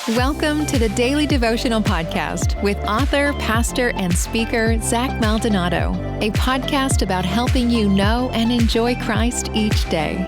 Welcome to the Daily Devotional Podcast with author, pastor, and speaker Zach Maldonado, a podcast about helping you know and enjoy Christ each day.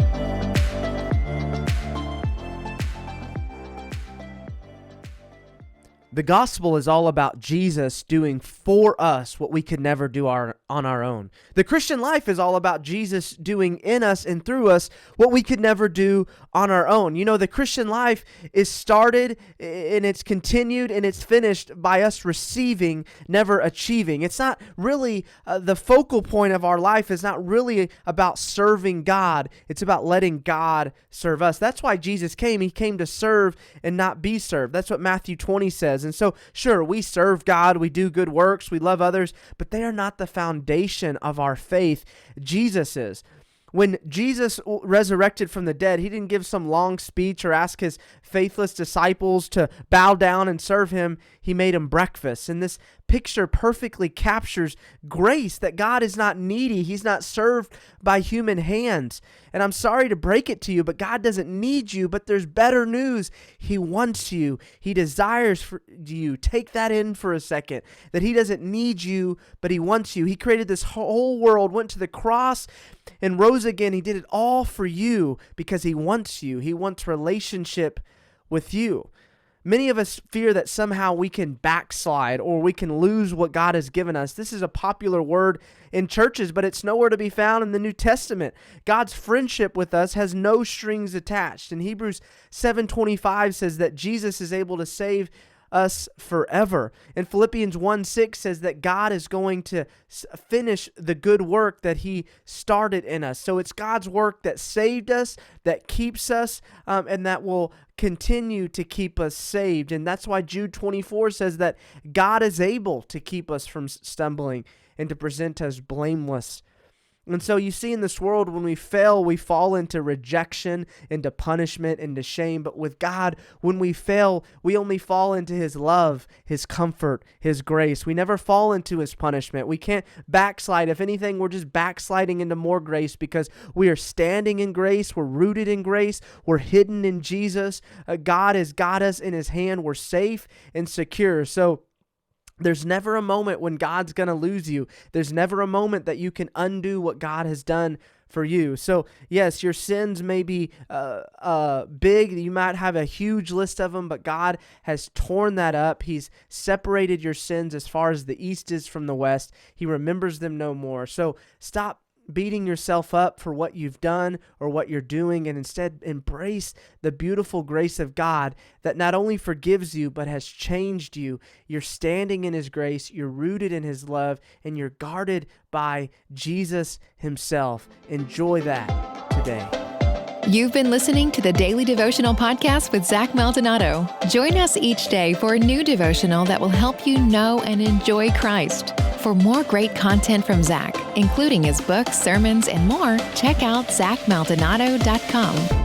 The gospel is all about Jesus doing for us what we could never do on our own. The Christian life is all about Jesus doing in us and through us what we could never do on our own. You know, the Christian life is started and it's continued and it's finished by us receiving, never achieving. It's not really the focal point of our life is not really about serving God. It's about letting God serve us. That's why Jesus came. He came to serve and not be served. That's what Matthew 20 says. And so, sure, we serve God, we do good works, we love others, but they are not the foundation of our faith. Jesus is. When Jesus resurrected from the dead, he didn't give some long speech or ask his faithless disciples to bow down and serve him. He made them breakfast. And this picture perfectly captures grace, that God is not needy. He's not served by human hands. And I'm sorry to break it to you, but God doesn't need you, but there's better news. He wants you. He desires for you. Take that in for a second, that he doesn't need you, but he wants you. He created this whole world, went to the cross and rose again. He did it all for you because he wants you. He wants relationship with you. Many of us fear that somehow we can backslide or we can lose what God has given us. This is a popular word in churches, but it's nowhere to be found in the New Testament. God's friendship with us has no strings attached. And Hebrews 7:25 says that Jesus is able to save us forever. And Philippians 1:6 says that God is going to finish the good work that he started in us. So it's God's work that saved us, that keeps us, and that will continue to keep us saved. And that's why Jude 24 says that God is able to keep us from stumbling and to present us blameless. And so you see in this world, when we fail, we fall into rejection, into punishment, into shame. But with God, when we fail, we only fall into his love, his comfort, his grace. We never fall into his punishment. We can't backslide. If anything, we're just backsliding into more grace because we are standing in grace. We're rooted in grace. We're hidden in Jesus. God has got us in his hand. We're safe and secure. So there's never a moment when God's going to lose you. There's never a moment that you can undo what God has done for you. So yes, your sins may be big. You might have a huge list of them, but God has torn that up. He's separated your sins as far as the east is from the west. He remembers them no more. So stop beating yourself up for what you've done or what you're doing, and instead embrace the beautiful grace of God that not only forgives you, but has changed you. You're standing in his grace, you're rooted in his love, and you're guarded by Jesus himself. Enjoy that today. You've been listening to the Daily Devotional Podcast with Zach Maldonado. Join us each day for a new devotional that will help you know and enjoy Christ. For more great content from Zach, including his books, sermons, and more, check out zachmaldonado.com.